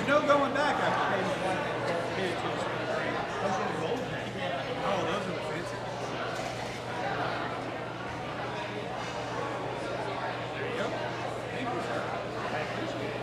There's no going back after paying the white. Oh, those are the fancy. There you go. Thank you, sir. I appreciate it.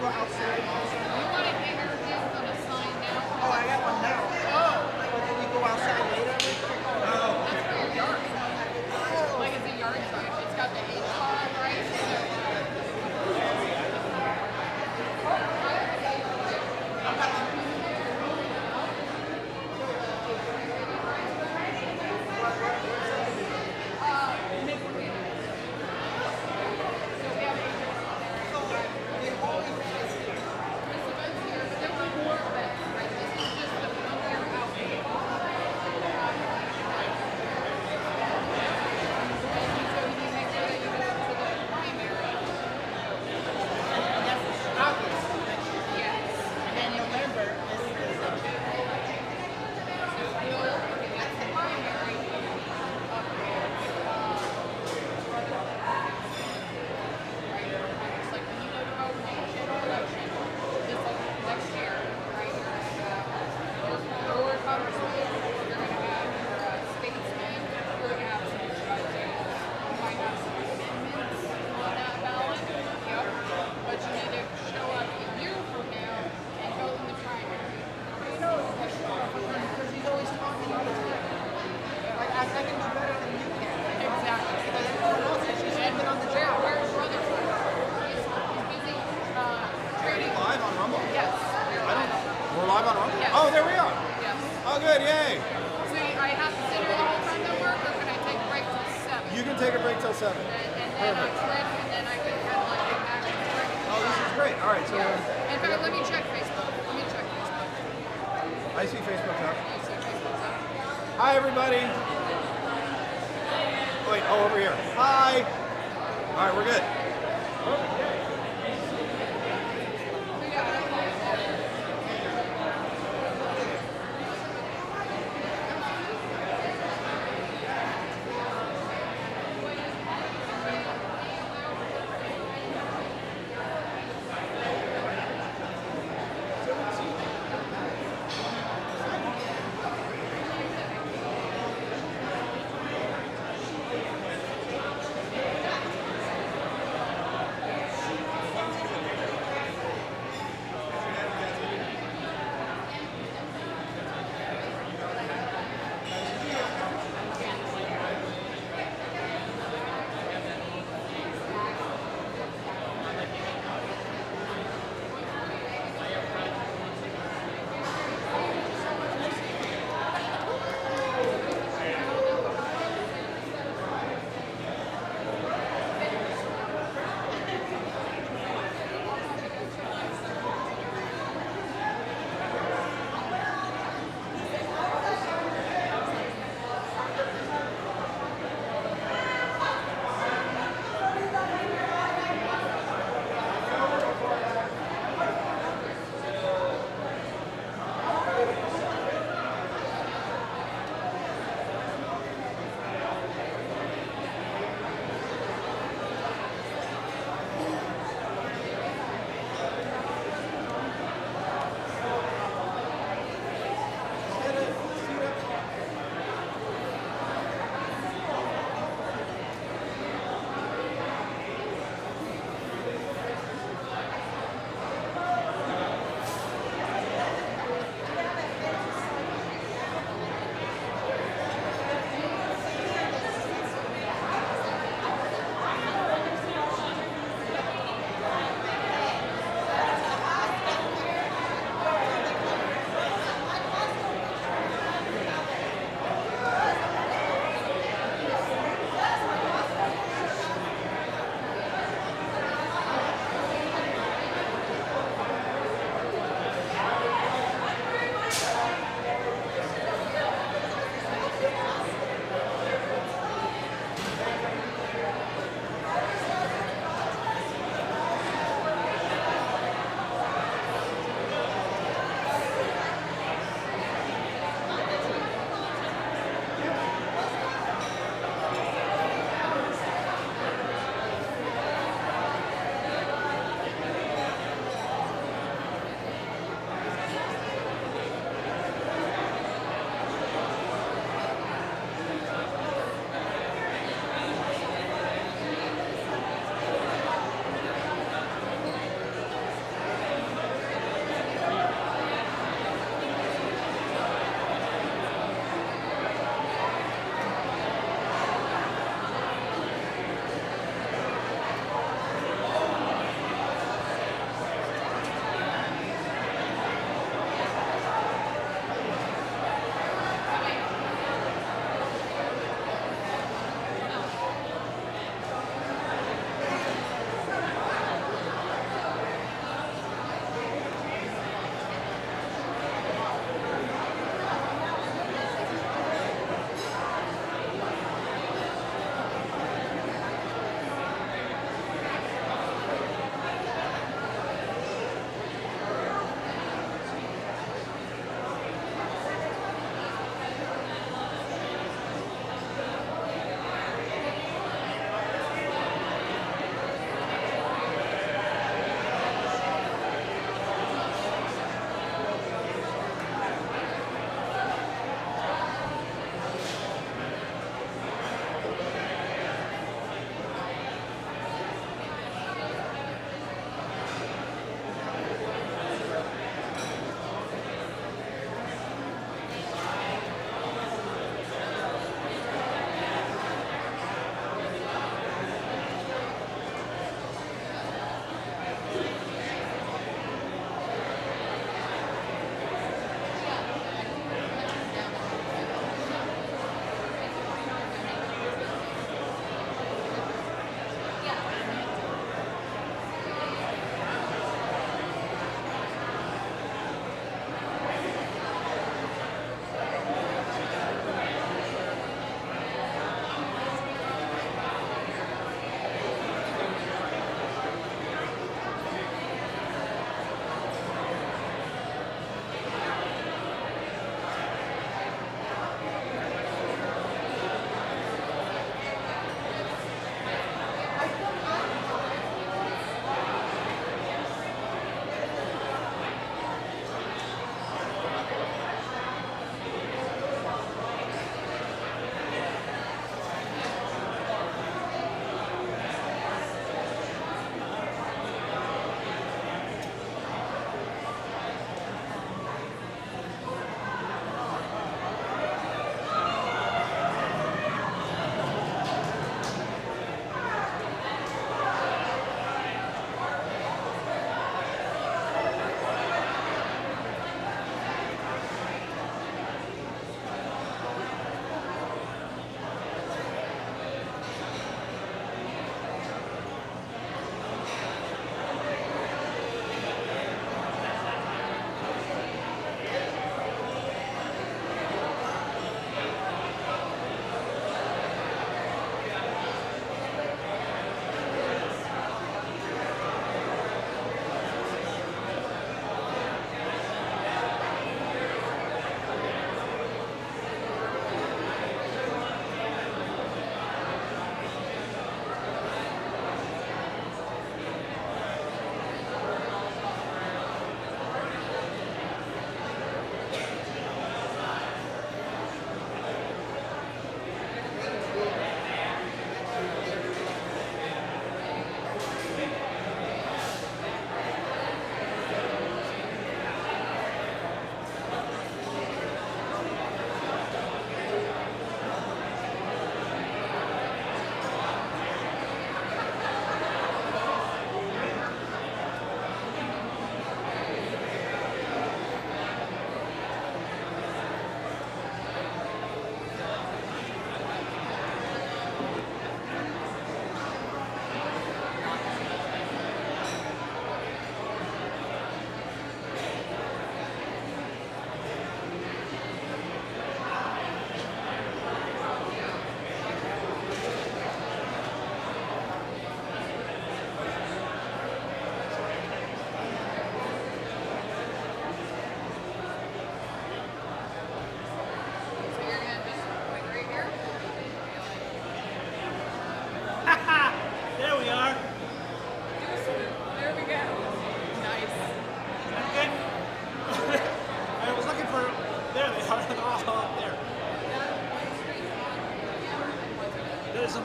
go outside? You want to hang your hands on a sign now? Oh, I got one now. Oh, Like, when you go outside later? Oh. that's for your yard. Like it's a yard sign. It's got the H on, right? Oh, there we are. Yes. Oh, good, yay. So I have to sit here the whole time at work, or can I take a break till 7? You can take a break till 7. And then I quit, and then I can kind of like get back to the break. Oh, this is great. All right, so Yeah. In fact, let me check Facebook. I see Facebook now. You see Facebook's up. Hi, everybody. Wait, oh, over here. Hi. All right, we're good.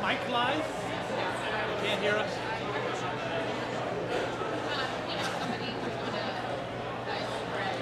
mic live? Can't hear us? Somebody who's gonna dice bread.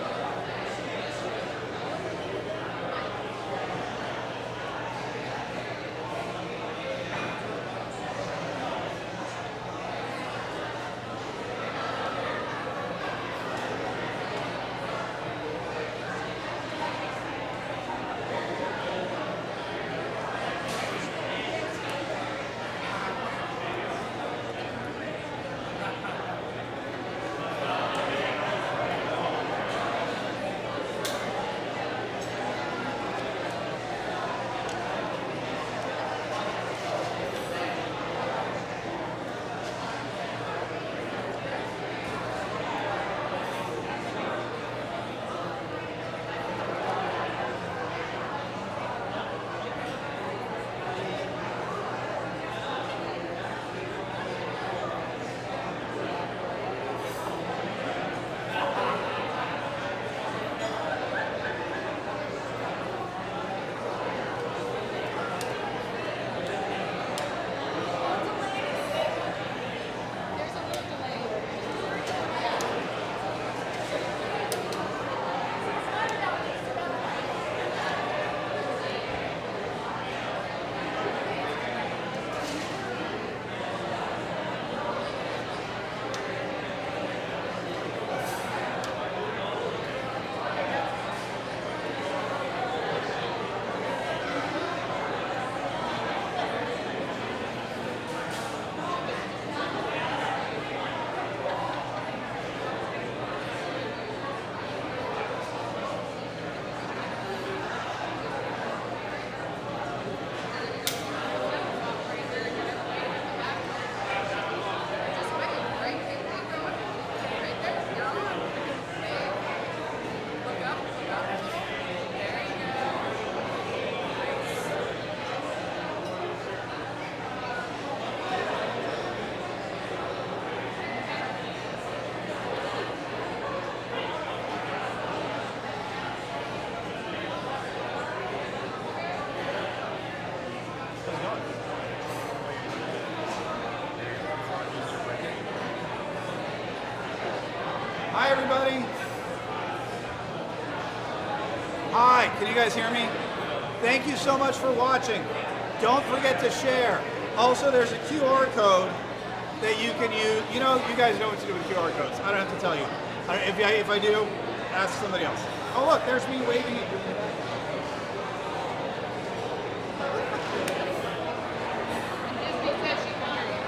There's a little delay. Just wait. Right there. You're on. Wait. Look up. Look up. There you go. Hi, everybody. Hi, can you guys hear me? Thank you so much for watching. Don't forget to share. Also, there's a QR code that you can use. You know, you guys know what to do with QR codes. I don't have to tell you. If I do, ask somebody else. Oh, look, there's me waving at you. Disney says she can hear you.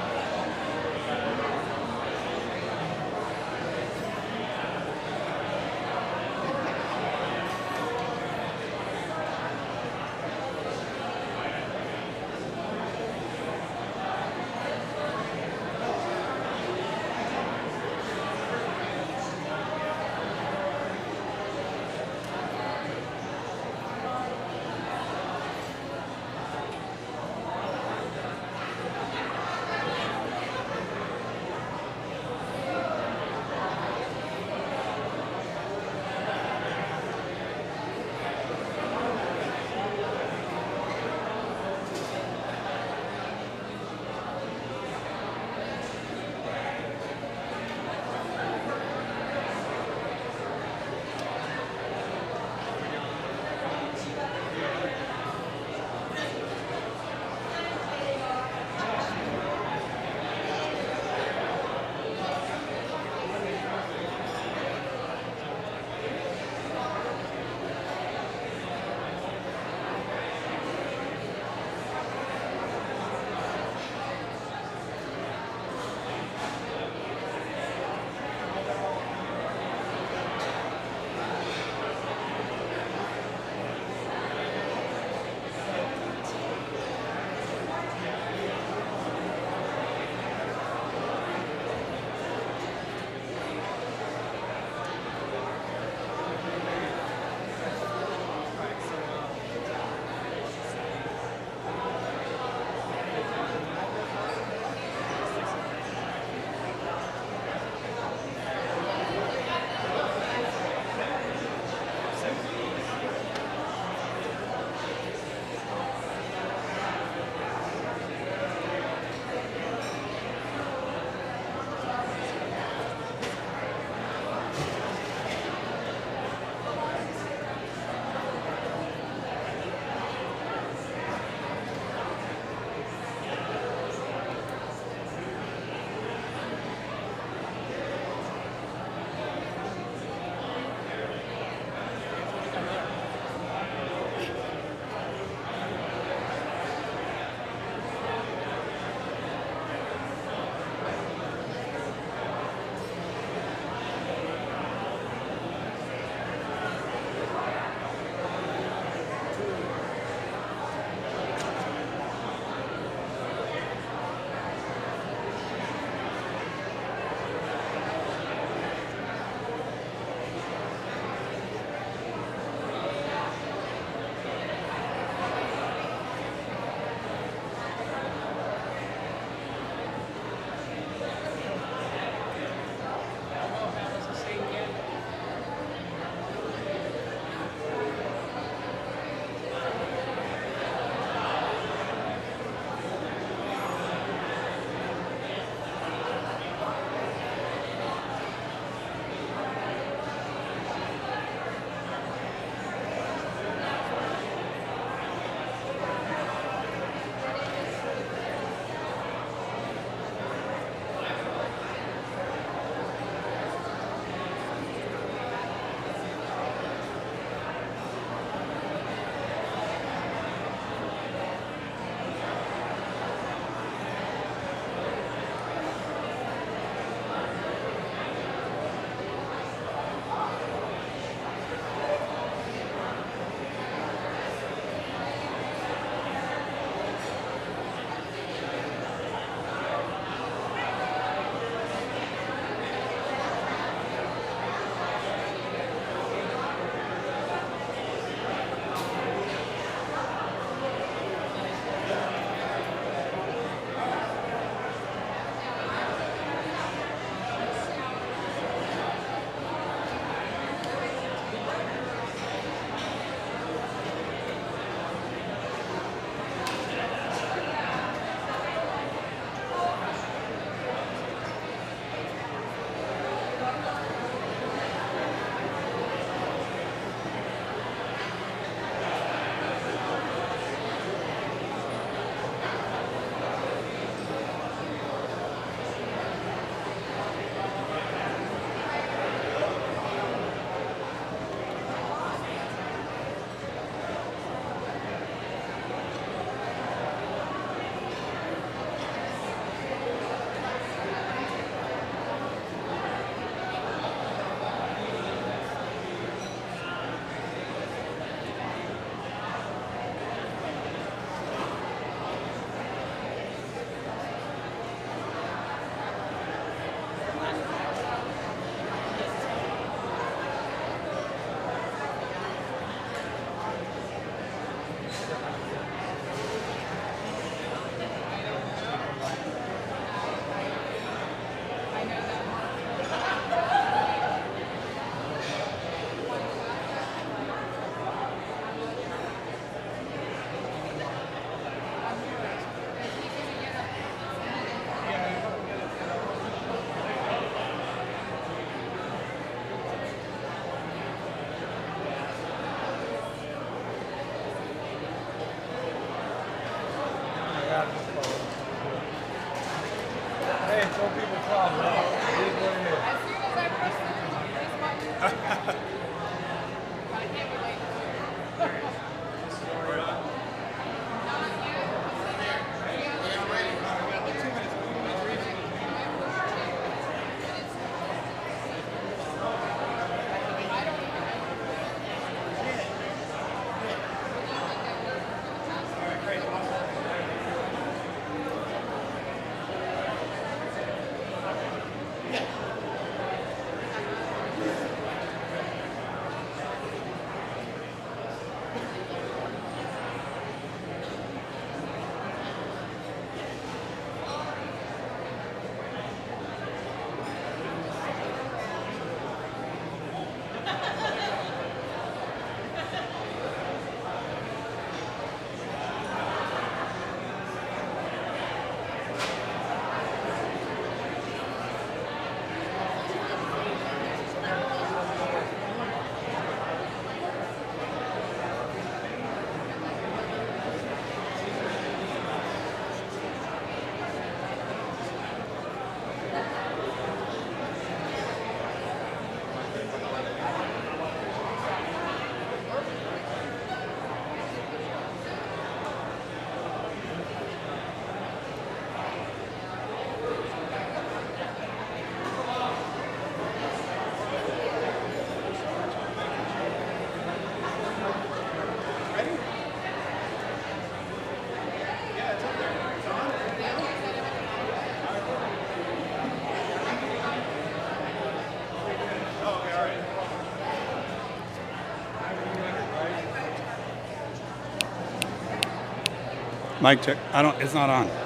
Mic check. It's not on. It's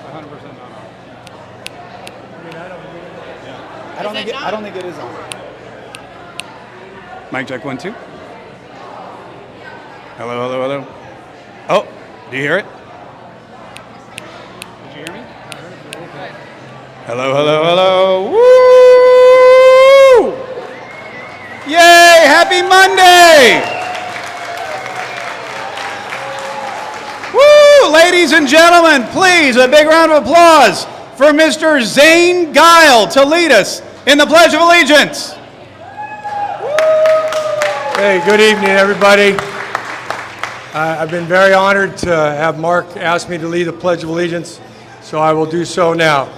100% not on. I don't think it is on. Mic check 1, 2. Hello. Oh, do you hear it? Did you hear me? Hello. Woo! Yay! Happy Monday! Woo! Ladies and gentlemen, please, a big round of applause for Mr. Zane Guile to lead us in the Pledge of Allegiance. Hey, good evening, everybody. I've been very honored to have Mark ask me to lead the Pledge of Allegiance, so I will do so now.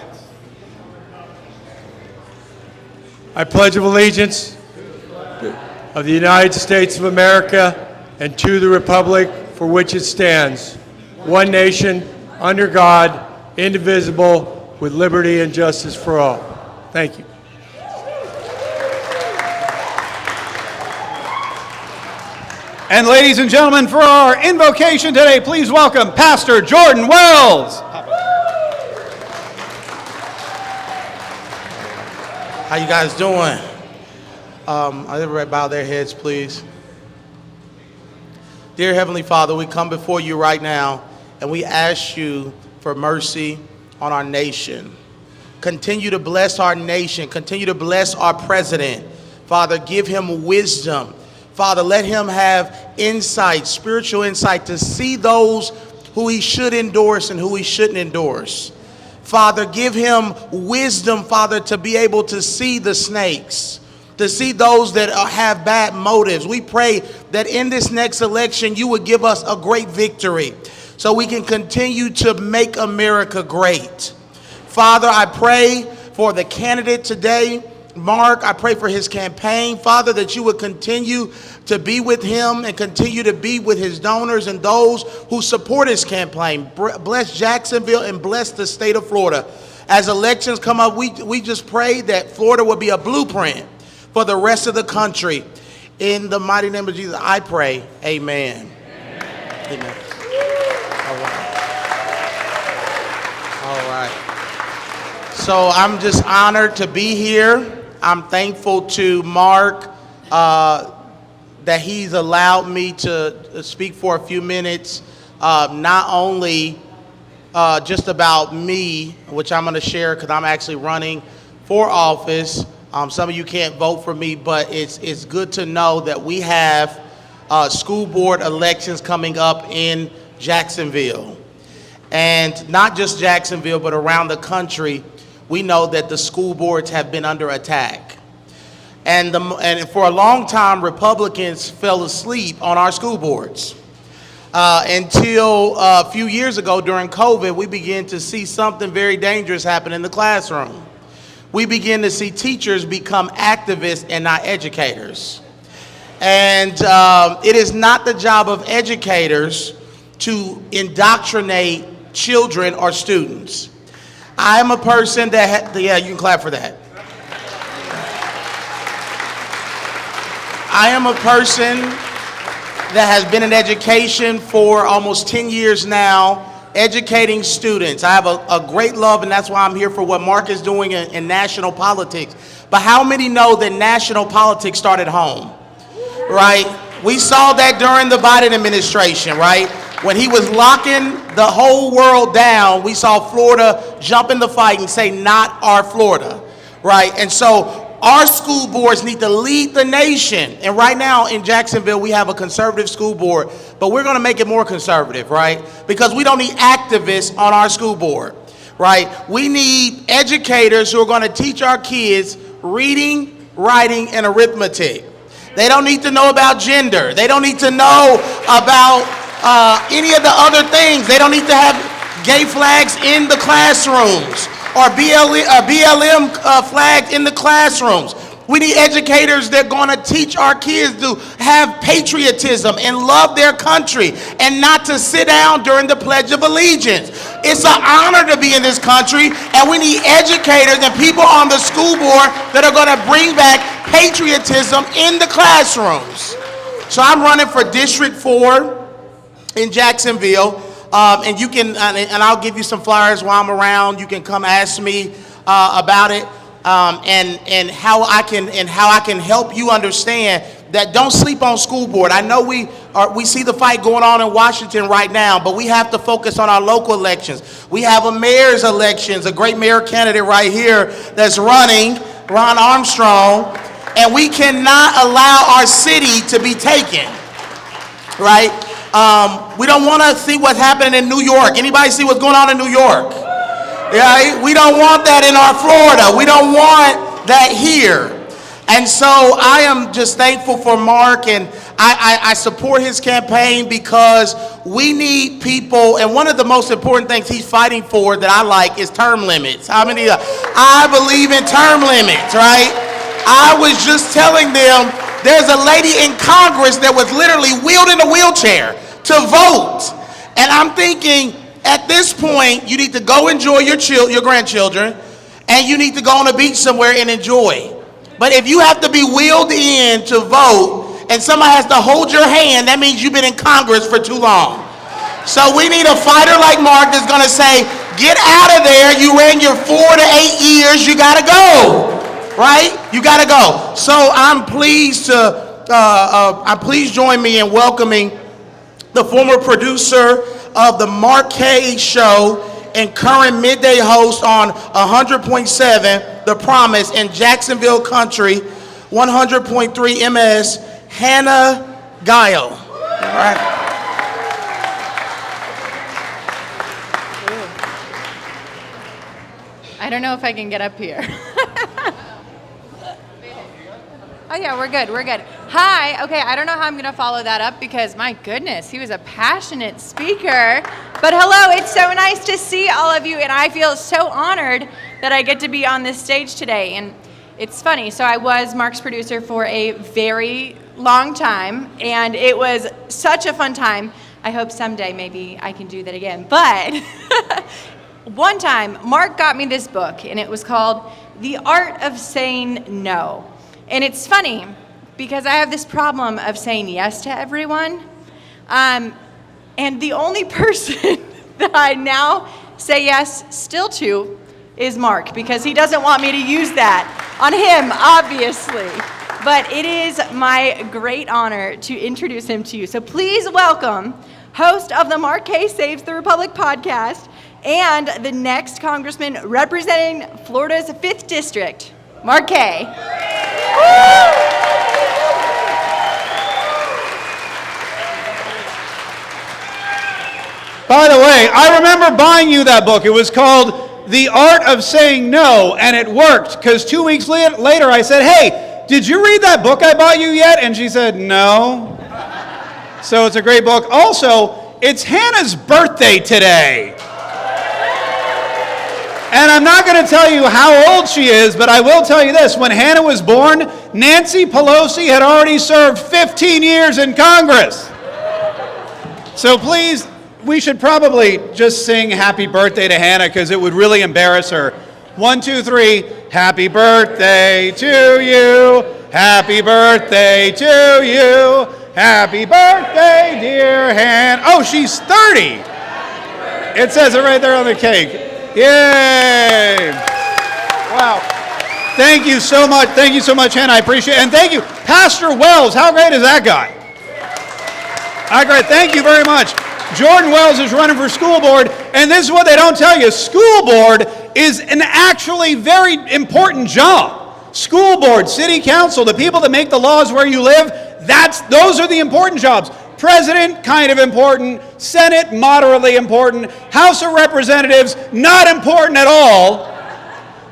I pledge of allegiance of the United States of America and to the republic for which it stands, one nation, under God, indivisible, with liberty and justice for all. Thank you. And ladies and gentlemen, for our invocation today, please welcome Pastor Jordan Wells. How you guys doing? Everybody bow their heads, please. Dear Heavenly Father, we come before you right now, and we ask you for mercy on our nation. Continue to bless our nation. Continue to bless our president. Father, give him wisdom. Father, let him have insight, spiritual insight, to see those who he should endorse and who he shouldn't endorse. Father, give him wisdom, Father, to be able to see the snakes, to see those that have bad motives. We pray that in this next election, you would give us a great victory so we can continue to make America great. Father, I pray for the candidate today, Mark. I pray for his campaign, Father, that you would continue to be with him and continue to be with his donors and those who support his campaign. Bless Jacksonville and bless the state of Florida. As elections come up, we just pray that Florida will be a blueprint for the rest of the country. In the mighty name of Jesus, I pray. Amen. Amen. All right. So I'm just honored to be here. I'm thankful to Mark that he's allowed me to speak for a few minutes, not only just about me, which I'm going to share because I'm actually running for office. Some of you can't vote for me, but it's good to know that we have school board elections coming up in Jacksonville. And not just Jacksonville, but around the country, we know that the school boards have been under attack. And for a long time, Republicans fell asleep on our school boards. Until a few years ago during COVID, we began to see something very dangerous happen in the classroom. We begin to see teachers become activists and not educators. And it is not the job of educators to indoctrinate children or students. I am a person that, yeah, you can clap for that. I am a person that has been in education for almost 10 years now, educating students. I have a great love, and that's why I'm here for what Mark is doing in national politics. But how many know that national politics start at home, right? We saw that during the Biden administration, right? When he was locking the whole world down, we saw Florida jump in the fight and say, not our Florida, right? And so our school boards need to lead the nation. And right now in Jacksonville, we have a conservative school board, but we're going to make it more conservative, right? Because we don't need activists on our school board, right? We need educators who are going to teach our kids reading, writing, and arithmetic. They don't need to know about gender. They don't need to know about any of the other things. They don't need to have gay flags in the classrooms or BLM flags in the classrooms. We need educators that are going to teach our kids to have patriotism and love their country and not to sit down during the Pledge of Allegiance. It's an honor to be in this country, and we need educators and people on the school board that are going to bring back patriotism in the classrooms. So I'm running for District 4. in Jacksonville. And you can, and I'll give you some flyers while I'm around. You can come ask me about it, and how I can help you understand that. Don't sleep on school board. I know we see the fight going on in Washington right now, but we have to focus on our local elections. We have a mayor's elections, a great mayor candidate right here that's running, Ron Armstrong, and we cannot allow our city to be taken, right? We don't want to see what's happening in New York. Anybody see what's going on in New York? Yeah, we don't want that in our Florida. We don't want that here. And so I am just thankful for Mark, and I support his campaign because we need people, and one of the most important things he's fighting for that I like is term limits. How many? I believe in term limits, right? I was just telling them there's a lady in Congress that was literally wheeled in a wheelchair to vote. And I'm thinking, at this point, you need to go enjoy your grandchildren, and you need to go on a beach somewhere and enjoy. But if you have to be wheeled in to vote, and somebody has to hold your hand, that means you've been in Congress for too long. So we need a fighter like Mark that's gonna say, get out of there, you ran your 4 to 8 years, you gotta go, right? You gotta go. So I'm pleased join me in welcoming the former producer of the Mark Kaye Show and current midday host on 100.7 The Promise in Jacksonville Country, 100.3 MS, Hannah Guile. All right. I don't know if I can get up here. Oh yeah, we're good. Hi, okay, I don't know how I'm gonna follow that up because my goodness, he was a passionate speaker. But hello, it's so nice to see all of you, and I feel so honored that I get to be on this stage today. And it's funny, so I was Mark's producer for a very long time, and it was such a fun time. I hope someday maybe I can do that again. But one time, Mark got me this book, and it was called The Art of Saying No. And it's funny because I have this problem of saying yes to everyone. And the only person that I now say yes still to is Mark, because he doesn't want me to use that on him, obviously. But it is my great honor to introduce him to you. So please welcome host of the Mark Kaye Saves the Republic podcast and the next congressman representing Florida's 5th District, Mark Kaye. By the way, I remember buying you that book. It was called The Art of Saying No, and it worked, because 2 weeks later I said, hey, did you read that book I bought you yet? And she said, no. So it's a great book. Also, it's Hannah's birthday today. And I'm not going to tell you how old she is, but I will tell you this. When Hannah was born, Nancy Pelosi had already served 15 years in Congress. So please, we should probably just sing happy birthday to Hannah, because it would really embarrass her. 1, 2, 3, happy birthday to you. Happy birthday to you. Happy birthday, dear Hannah. Oh, she's 30. It says it right there on the cake. Yay! Wow. Thank you so much. Thank you so much, Hannah. I appreciate it. And thank you, Pastor Wells. How great is that guy? All right, thank you very much. Jordan Wells is running for school board, and this is what they don't tell you. School board is an actually very important job. School board, city council, the people that make the laws where you live, those are the important jobs. President, kind of important. Senate, moderately important. House of Representatives, not important at all.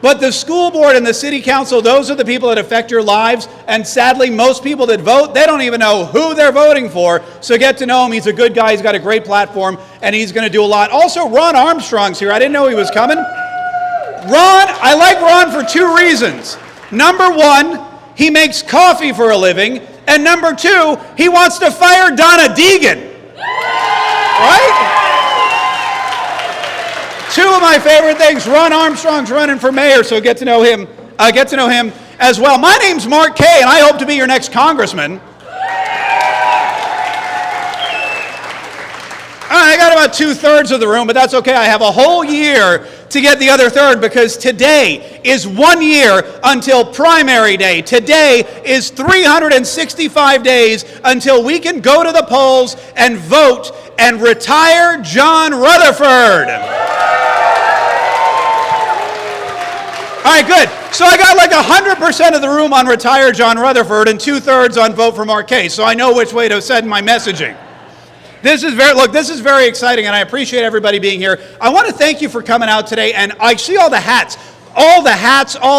But the school board and the city council, those are the people that affect your lives. And sadly, most people that vote, they don't even know who they're voting for. So get to know him. He's a good guy. He's got a great platform, and he's going to do a lot. Also, Ron Armstrong's here. I didn't know he was coming. I like Ron for 2 reasons. Number 1, he makes coffee for a living. And number 2, he wants to fire Donna Deegan. Right? 2 of my favorite things. Ron Armstrong's running for mayor, so get to know him as well. My name's Mark Kaye, and I hope to be your next congressman. I got about 2/3 of the room, but that's okay. I have a whole year to get the other third because today is 1 year until primary day. Today is 365 days until we can go to the polls and vote and retire John Rutherford. All right, good. So I got like 100% of the room on retire John Rutherford and 2/3 on vote for Mark Kaye. So I know which way to send my messaging. This is very exciting, and I appreciate everybody being here. I want to thank you for coming out today, and I see all the hats, all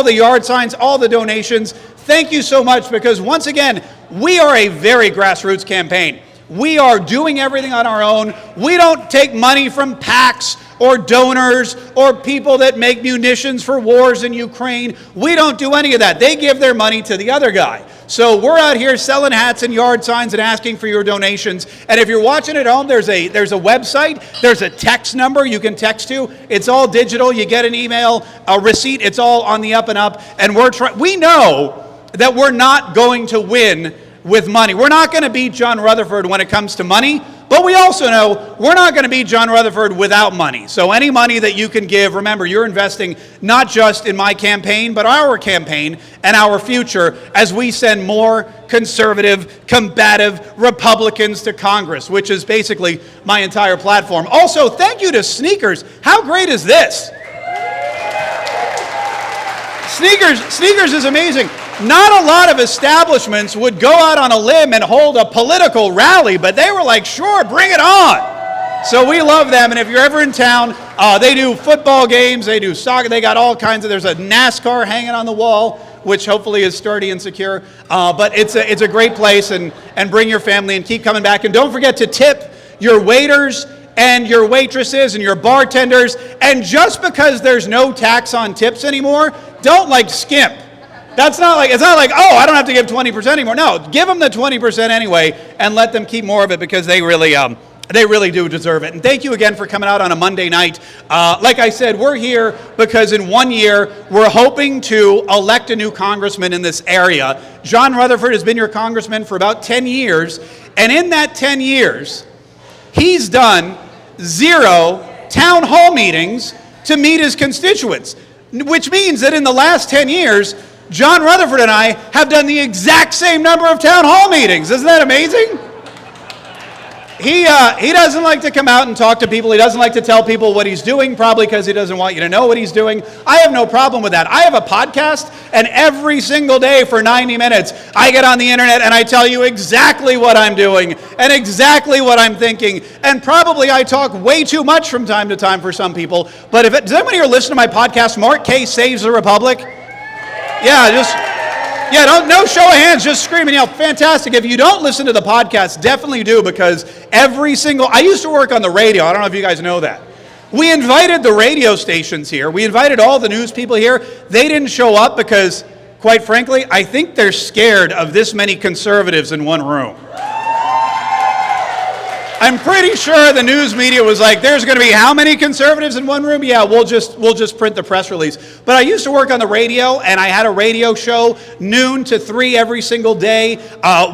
the yard signs, all the donations. Thank you so much, because once again, we are a very grassroots campaign. We are doing everything on our own. We don't take money from PACs or donors or people that make munitions for wars in Ukraine. We don't do any of that. They give their money to the other guy. So we're out here selling hats and yard signs and asking for your donations. And if you're watching at home, there's a website, there's a text number you can text to. It's all digital. You get an email, a receipt. It's all on the up and up. And we know that we're not going to win with money. We're not going to beat John Rutherford when it comes to money, but we also know we're not going to beat John Rutherford without money. So any money that you can give, remember, you're investing not just in my campaign, but our campaign and our future as we send more conservative, combative Republicans to Congress, which is basically my entire platform. Also, thank you to Sneakers. How great is this? Sneakers is amazing. Not a lot of establishments would go out on a limb and hold a political rally, but they were like, sure, bring it on. So we love them, and if you're ever in town, they do football games, they do soccer, they got all kinds of, there's a NASCAR hanging on the wall, which hopefully is sturdy and secure, but it's a great place, and bring your family and keep coming back. And don't forget to tip your waiters and your waitresses and your bartenders, and just because there's no tax on tips anymore, don't skimp. It's not like, oh, I don't have to give 20% anymore. No, give them the 20% anyway, and let them keep more of it, because they really do deserve it. And thank you again for coming out on a Monday night. Like I said, we're here because in 1 year, we're hoping to elect a new congressman in this area. John Rutherford has been your congressman for about 10 years, and in that 10 years, he's done 0 town hall meetings to meet his constituents, which means that in the last 10 years, John Rutherford and I have done the exact same number of town hall meetings. Isn't that amazing? He doesn't like to come out and talk to people. He doesn't like to tell people what he's doing, probably because he doesn't want you to know what he's doing. I have no problem with that. I have a podcast, and every single day for 90 minutes, I get on the internet and I tell you exactly what I'm doing and exactly what I'm thinking. And probably I talk way too much from time to time for some people. But does anybody here listen to my podcast, Mark Kaye Saves the Republic? No show of hands, just scream and yell. Fantastic. If you don't listen to the podcast, definitely do, because I used to work on the radio. I don't know if you guys know that. We invited the radio stations here. We invited all the news people here. They didn't show up because, quite frankly, I think they're scared of this many conservatives in one room. I'm pretty sure the news media was like, there's going to be how many conservatives in one room? Yeah, we'll just print the press release. But I used to work on the radio, and I had a radio show noon to 3 every single day.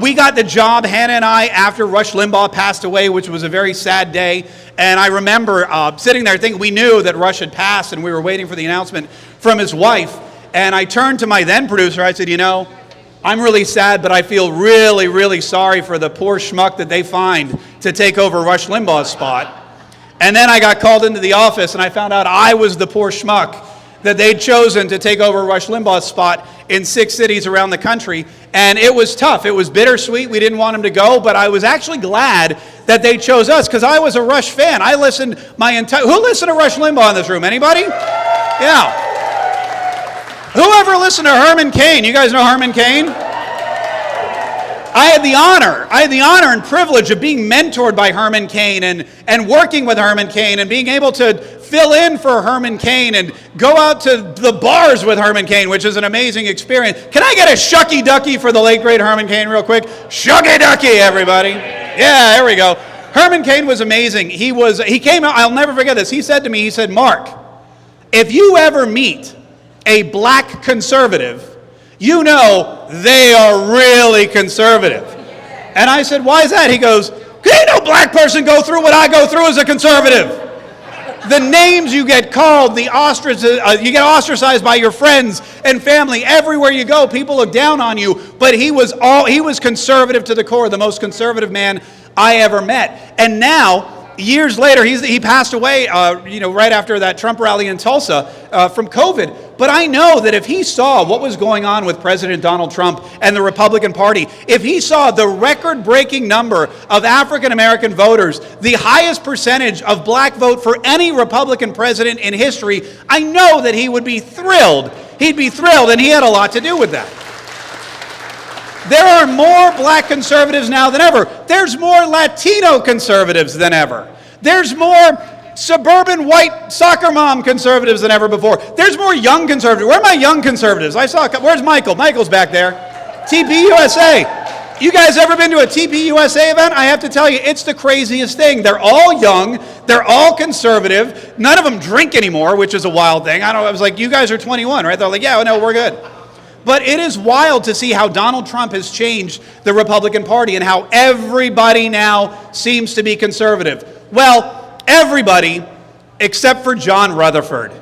We got the job, Hannah and I, after Rush Limbaugh passed away, which was a very sad day. And I remember sitting there thinking we knew that Rush had passed, and we were waiting for the announcement from his wife. And I turned to my then producer. I said, I'm really sad, but I feel really, really sorry for the poor schmuck that they find to take over Rush Limbaugh's spot. And then I got called into the office, and I found out I was the poor schmuck that they'd chosen to take over Rush Limbaugh's spot in 6 cities around the country. And it was tough. It was bittersweet. We didn't want him to go, but I was actually glad that they chose us, because I was a Rush fan. I listened who listened to Rush Limbaugh in this room? Anybody? Yeah. Whoever listened to Herman Cain? You guys know Herman Cain? I had the honor and privilege of being mentored by Herman Cain and working with Herman Cain and being able to fill in for Herman Cain and go out to the bars with Herman Cain, which is an amazing experience. Can I get a shucky ducky for the late great Herman Cain real quick? Shucky ducky, everybody. Yeah, there we go. Herman Cain was amazing. He came out, I'll never forget this. He said to me, Mark, if you ever meet a black conservative, they are really conservative. And I said, why is that? He goes, Ain't no black person go through what I go through as a conservative. The names you get called, you get ostracized by your friends and family. Everywhere you go, people look down on you. But he was conservative to the core, the most conservative man I ever met. And now, years later, he passed away, right after that Trump rally in Tulsa from COVID. But I know that if he saw what was going on with President Donald Trump and the Republican Party, if he saw the record-breaking number of African-American voters, the highest percentage of black vote for any Republican president in history, I know that he would be thrilled. He'd be thrilled, and he had a lot to do with that. There are more black conservatives now than ever. There's more Latino conservatives than ever. There's more suburban white soccer mom conservatives than ever before. There's more young conservatives. Where are my young conservatives? I saw a couple. Where's Michael? Michael's back there. TPUSA. You guys ever been to a TPUSA event? I have to tell you, it's the craziest thing. They're all young. They're all conservative. None of them drink anymore, which is a wild thing. I was like, you guys are 21, right? They're like, yeah, no, we're good. But it is wild to see how Donald Trump has changed the Republican Party and how everybody now seems to be conservative. Well, everybody except for John Rutherford.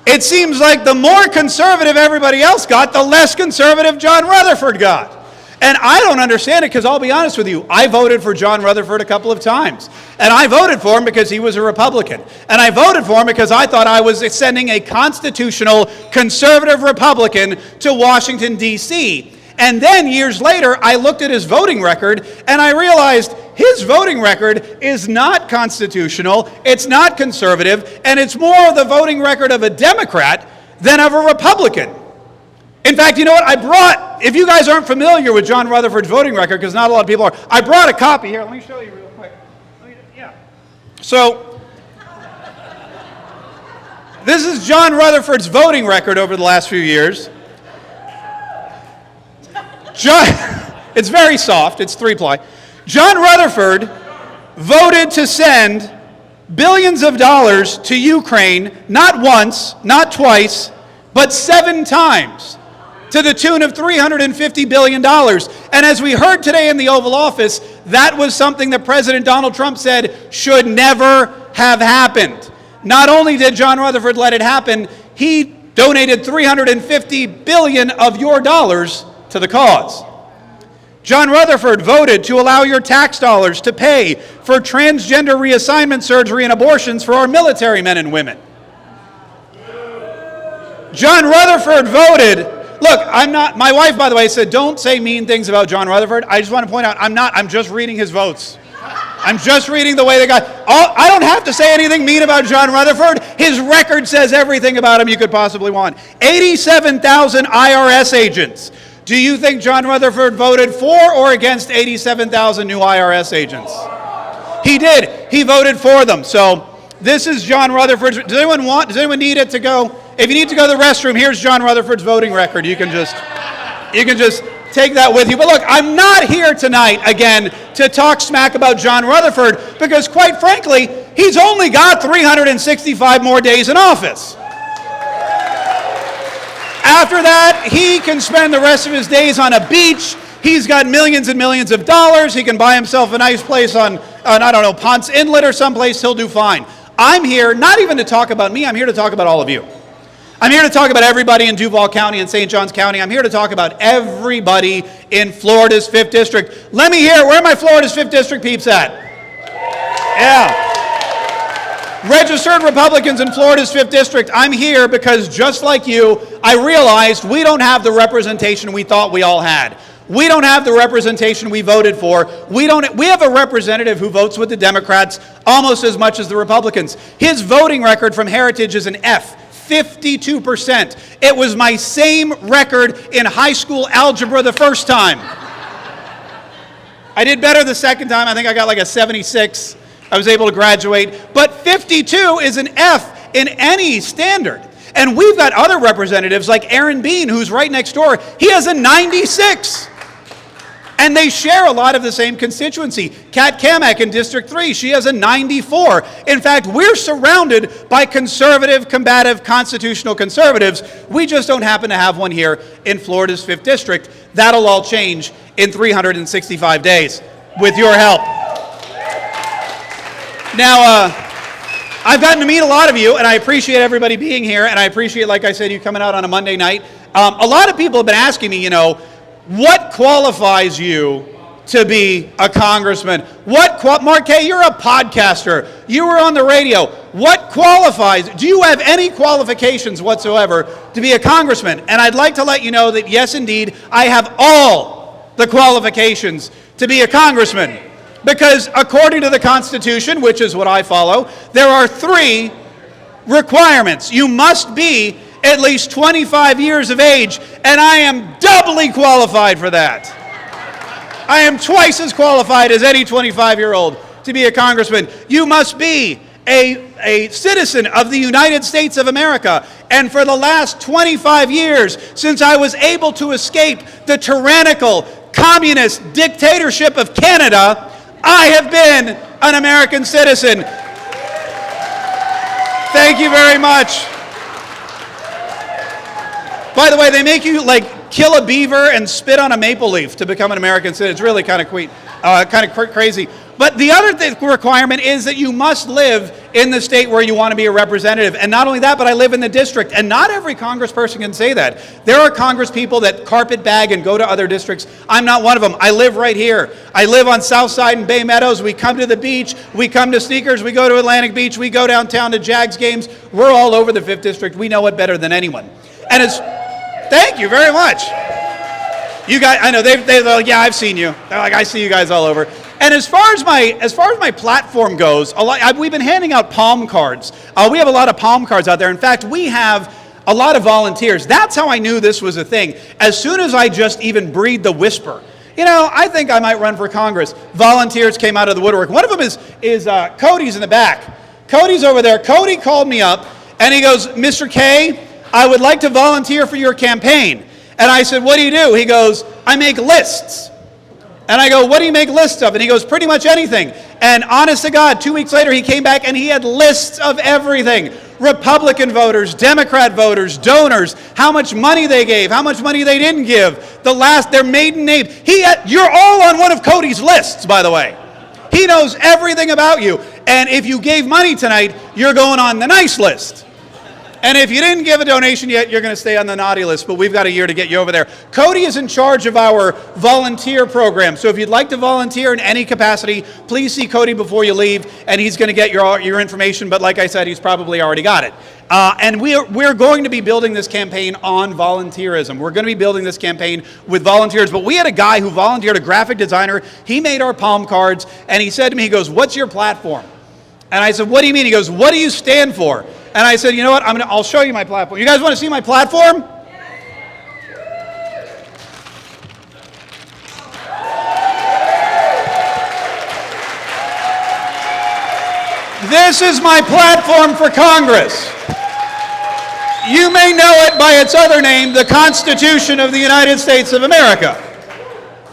It seems like the more conservative everybody else got, the less conservative John Rutherford got. And I don't understand it because I'll be honest with you, I voted for John Rutherford a couple of times. And I voted for him because he was a Republican. And I voted for him because I thought I was sending a constitutional conservative Republican to Washington, D.C. And then years later, I looked at his voting record and I realized his voting record is not constitutional, it's not conservative, and it's more the voting record of a Democrat than of a Republican. In fact, you know what? If you guys aren't familiar with John Rutherford's voting record, because not a lot of people are, I brought a copy here. Let me show you real quick. So, this is John Rutherford's voting record over the last few years. It's very soft. It's 3-ply. John Rutherford voted to send billions of dollars to Ukraine, not once, not twice, but 7 times, to the tune of $350 billion. And as we heard today in the Oval Office, that was something that President Donald Trump said should never have happened. Not only did John Rutherford let it happen, he donated $350 billion of your dollars to the cause. John Rutherford voted to allow your tax dollars to pay for transgender reassignment surgery and abortions for our military men and women. John Rutherford voted, look, my wife, by the way, said, don't say mean things about John Rutherford. I just want to point out, I'm just reading his votes. I'm just reading the way they got. I don't have to say anything mean about John Rutherford. His record says everything about him you could possibly want. 87,000 IRS agents. Do you think John Rutherford voted for or against 87,000 new IRS agents? He did. He voted for them. So this is John Rutherford's. Does anyone need it to go? If you need to go to the restroom, here's John Rutherford's voting record. You can just take that with you. But look, I'm not here tonight, again, to talk smack about John Rutherford because, quite frankly, he's only got 365 more days in office. After that, he can spend the rest of his days on a beach. He's got millions and millions of dollars. He can buy himself a nice place on I don't know, Ponce Inlet or someplace. He'll do fine. I'm here not even to talk about me. I'm here to talk about all of you. I'm here to talk about everybody in Duval County and St. Johns County. I'm here to talk about everybody in Florida's 5th District. Let me hear, where are my Florida's 5th District peeps at? Yeah. Registered Republicans in Florida's 5th District, I'm here because just like you, I realized we don't have the representation we thought we all had. We don't have the representation we voted for. We have a representative who votes with the Democrats almost as much as the Republicans. His voting record from Heritage is an F. 52%. It was my same record in high school algebra the first time. I did better the second time. I think I got like a 76. I was able to graduate. But 52 is an F in any standard. And we've got other representatives like Aaron Bean, who's right next door. He has a 96. And they share a lot of the same constituency. Kat Kamak in District 3, she has a 94. In fact, we're surrounded by conservative, combative, constitutional conservatives. We just don't happen to have one here in Florida's 5th District. That'll all change in 365 days. with your help. Now, I've gotten to meet a lot of you, and I appreciate everybody being here, and I appreciate, like I said, you coming out on a Monday night. A lot of people have been asking me, what qualifies you to be a congressman? Mark Kaye, you're a podcaster. You were on the radio. What qualifies? Do you have any qualifications whatsoever to be a congressman? And I'd like to let you know that, yes, indeed, I have all the qualifications to be a congressman. Because according to the Constitution, which is what I follow, there are 3 requirements. You must be at least 25 years of age, and I am doubly qualified for that. I am twice as qualified as any 25-year-old to be a congressman. You must be a citizen of the United States of America. And for the last 25 years, since I was able to escape the tyrannical communist dictatorship of Canada, I have been an American citizen. Thank you very much. By the way, they make you kill a beaver and spit on a maple leaf to become an American citizen. It's really kind of crazy. But the other requirement is that you must live in the state where you want to be a representative. And not only that, but I live in the district. And not every congressperson can say that. There are congresspeople that carpet bag and go to other districts. I'm not one of them. I live right here. I live on South Side and Bay Meadows. We come to the beach. We come to Sneakers. We go to Atlantic Beach. We go downtown to Jags games. We're all over the 5th District. We know it better than anyone. And thank you very much. You guys, I know they're like, yeah, I've seen you. They're like, I see you guys all over. And as far as my platform goes, we've been handing out palm cards. We have a lot of palm cards out there. In fact, we have a lot of volunteers. That's how I knew this was a thing. As soon as I just even breathed the whisper, I think I might run for Congress. Volunteers came out of the woodwork. One of them is Cody's in the back. Cody's over there. Cody called me up and he goes, Mr. Kaye, I would like to volunteer for your campaign. And I said, what do you do? He goes, I make lists. And I go, what do you make lists of? And he goes, pretty much anything. And honest to God, 2 weeks later, he came back and he had lists of everything. Republican voters, Democrat voters, donors, how much money they gave, how much money they didn't give, their maiden name. You're all on one of Cody's lists, by the way. He knows everything about you. And if you gave money tonight, you're going on the nice list. And if you didn't give a donation yet, you're going to stay on the naughty list, but we've got a year to get you over there. Cody is in charge of our volunteer program, so if you'd like to volunteer in any capacity, please see Cody before you leave, and he's going to get your information, but like I said, he's probably already got it. And we're going to be building this campaign on volunteerism. We're going to be building this campaign with volunteers, but we had a guy who volunteered, a graphic designer. He made our palm cards, and he said to me, he goes, what's your platform? And I said, what do you mean? He goes, what do you stand for? And I said, you know what, I'll show you my platform. You guys want to see my platform? This is my platform for Congress. You may know it by its other name, the Constitution of the United States of America.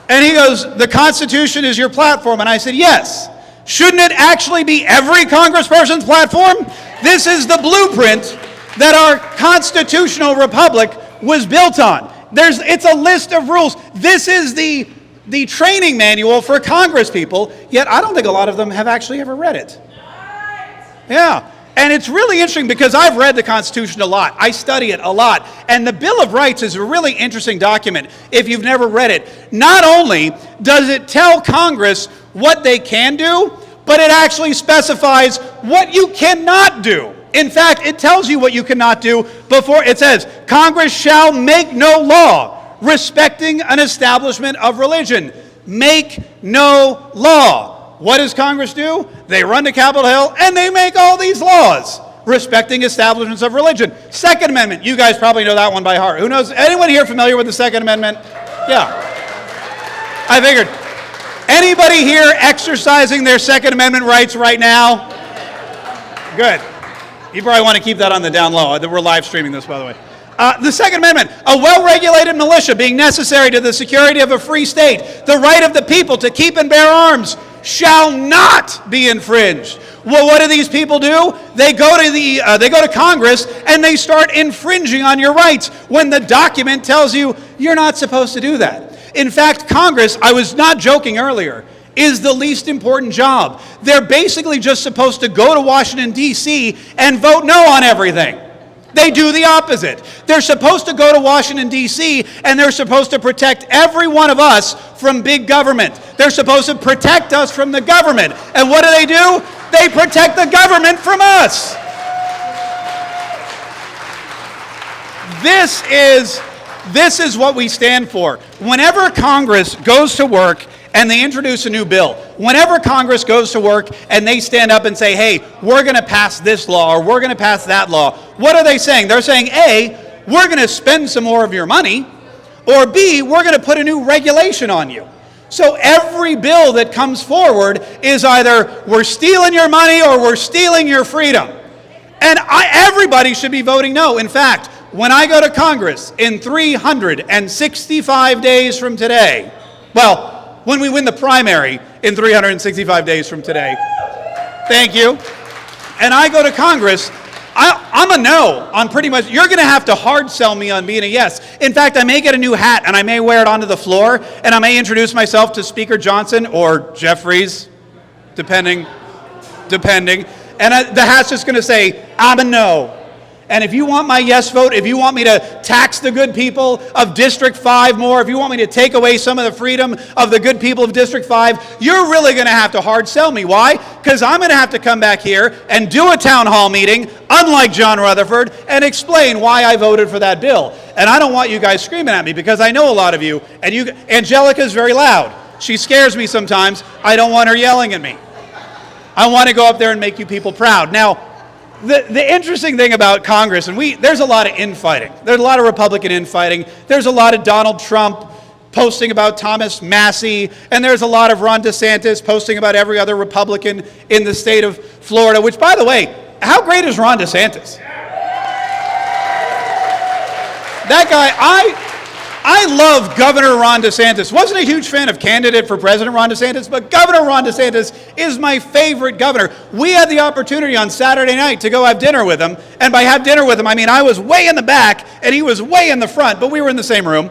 And he goes, the Constitution is your platform? And I said, yes. Shouldn't it actually be every congressperson's platform? This is the blueprint that our constitutional republic was built on. It's a list of rules. This is the training manual for Congress people, yet I don't think a lot of them have actually ever read it. Yeah, and it's really interesting because I've read the Constitution a lot. I study it a lot. And the Bill of Rights is a really interesting document if you've never read it. Not only does it tell Congress what they can do, but it actually specifies what you cannot do. In fact, it tells you what you cannot do before it says, Congress shall make no law respecting an establishment of religion. Make no law. What does Congress do? They run to Capitol Hill and they make all these laws respecting establishments of religion. Second Amendment, you guys probably know that one by heart. Who knows? Anyone here familiar with the Second Amendment? Yeah. I figured. Anybody here exercising their Second Amendment rights right now? Good. You probably want to keep that on the down low. We're live streaming this, by the way. The Second Amendment, a well-regulated militia being necessary to the security of a free state, the right of the people to keep and bear arms shall not be infringed. Well, what do these people do? They go to Congress and they start infringing on your rights when the document tells you you're not supposed to do that. In fact, Congress, I was not joking earlier, is the least important job. They're basically just supposed to go to Washington, D.C. and vote no on everything. They do the opposite. They're supposed to go to Washington, D.C., and they're supposed to protect every one of us from big government. They're supposed to protect us from the government. And what do? They protect the government from us. This is what we stand for. Whenever Congress goes to work and they introduce a new bill, whenever Congress goes to work and they stand up and say, hey, we're going to pass this law or we're going to pass that law, what are they saying? They're saying, A, we're going to spend some more of your money, or B, we're going to put a new regulation on you. So every bill that comes forward is either we're stealing your money or we're stealing your freedom. And everybody should be voting no. In fact, when I go to Congress in 365 days from today, well, when we win the primary in 365 days from today, thank you, and I go to Congress, I'm a no on pretty much. You're going to have to hard sell me on being a yes. In fact, I may get a new hat, and I may wear it onto the floor, and I may introduce myself to Speaker Johnson or Jeffries, depending. And the hat's just going to say, I'm a no. And if you want my yes vote, if you want me to tax the good people of District 5 more, if you want me to take away some of the freedom of the good people of District 5, you're really going to have to hard sell me. Why? Because I'm going to have to come back here and do a town hall meeting, unlike John Rutherford, and explain why I voted for that bill. And I don't want you guys screaming at me because I know a lot of you, and Angelica's very loud. She scares me sometimes. I don't want her yelling at me. I want to go up there and make you people proud. Now, the interesting thing about Congress, and there's a lot of infighting. There's a lot of Republican infighting. There's a lot of Donald Trump posting about Thomas Massey, and there's a lot of Ron DeSantis posting about every other Republican in the state of Florida, which, by the way, how great is Ron DeSantis? That guy, I love Governor Ron DeSantis. Wasn't a huge fan of candidate for President Ron DeSantis, but Governor Ron DeSantis is my favorite governor. We had the opportunity on Saturday night to go have dinner with him, and by have dinner with him, I mean I was way in the back and he was way in the front, but we were in the same room.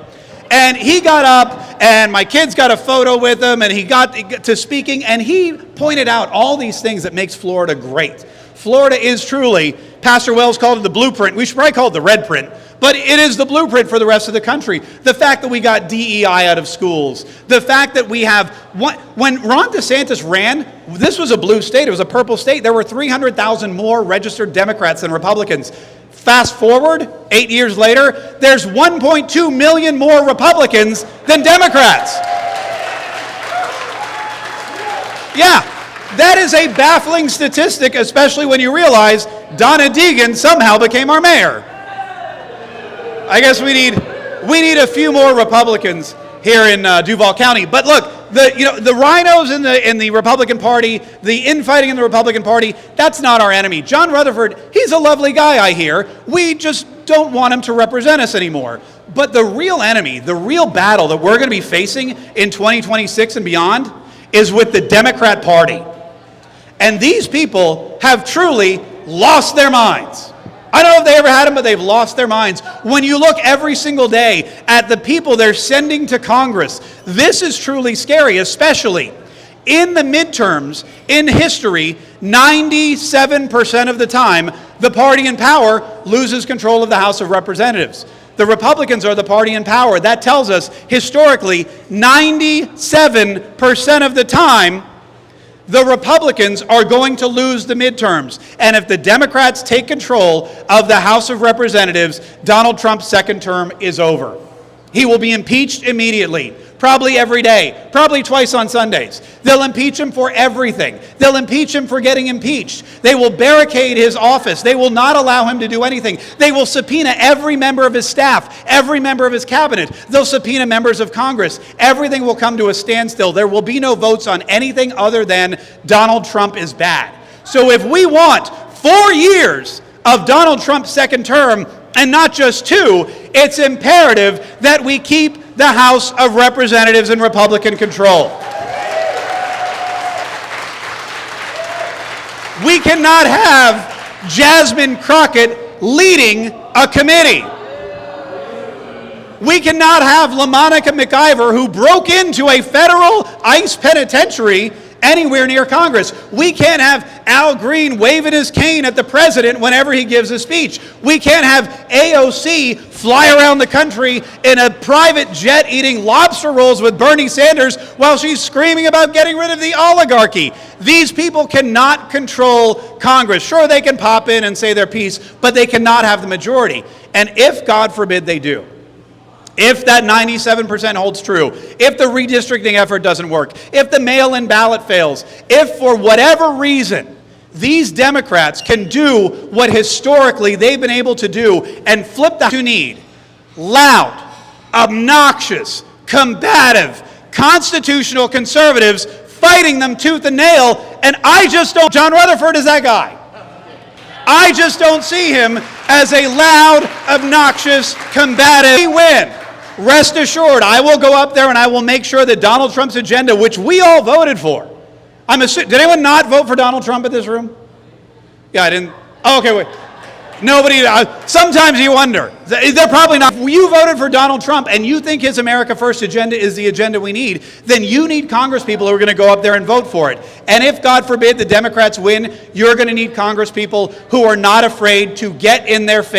And he got up, and my kids got a photo with him, and he got to speaking, and he pointed out all these things that makes Florida great. Florida is truly, Pastor Wells called it the blueprint. We should probably call it the red print. But it is the blueprint for the rest of the country. The fact that we got DEI out of schools. The fact that we have, when Ron DeSantis ran, this was a blue state, it was a purple state. There were 300,000 more registered Democrats than Republicans. Fast forward, 8 years later, there's 1.2 million more Republicans than Democrats. Yeah, that is a baffling statistic, especially when you realize Donna Deegan somehow became our mayor. I guess we need a few more Republicans here in Duval County. But look, the rhinos in the Republican Party, the infighting in the Republican Party, that's not our enemy. John Rutherford, he's a lovely guy, I hear. We just don't want him to represent us anymore. But the real enemy, the real battle that we're going to be facing in 2026 and beyond is with the Democrat Party. And these people have truly lost their minds. I don't know if they ever had them, but they've lost their minds. When you look every single day at the people they're sending to Congress, this is truly scary, especially in the midterms, in history, 97% of the time, the party in power loses control of the House of Representatives. The Republicans are the party in power. That tells us, historically, 97% of the time, the Republicans are going to lose the midterms. And if the Democrats take control of the House of Representatives, Donald Trump's second term is over. He will be impeached immediately, probably every day, probably twice on Sundays. They'll impeach him for everything. They'll impeach him for getting impeached. They will barricade his office. They will not allow him to do anything. They will subpoena every member of his staff, every member of his cabinet. They'll subpoena members of Congress. Everything will come to a standstill. There will be no votes on anything other than Donald Trump is bad. So if we want 4 years of Donald Trump's second term, and not just 2, it's imperative that we keep the House of Representatives in Republican control. We cannot have Jasmine Crockett leading a committee. We cannot have LaMonica McIver, who broke into a federal ICE penitentiary, anywhere near Congress. We can't have Al Green waving his cane at the president whenever he gives a speech. We can't have AOC fly around the country in a private jet eating lobster rolls with Bernie Sanders while she's screaming about getting rid of the oligarchy. These people cannot control Congress. Sure, they can pop in and say their piece, but they cannot have the majority. And if, God forbid, they do, if that 97% holds true, if the redistricting effort doesn't work, if the mail-in ballot fails, if for whatever reason these Democrats can do what historically they've been able to do and flip the you need loud, obnoxious, combative, constitutional conservatives fighting them tooth and nail, and I just don't, John Rutherford is that guy. I just don't see him as a loud, obnoxious, combative. We win. Rest assured, I will go up there and I will make sure that Donald Trump's agenda, which we all voted for. Did anyone not vote for Donald Trump in this room? Yeah, I didn't. Oh, okay, wait. Nobody, sometimes you wonder. They're probably not. If you voted for Donald Trump and you think his America First agenda is the agenda we need, then you need Congress people who are going to go up there and vote for it. And if, God forbid, the Democrats win, you're going to need Congress people who are not afraid to get in their face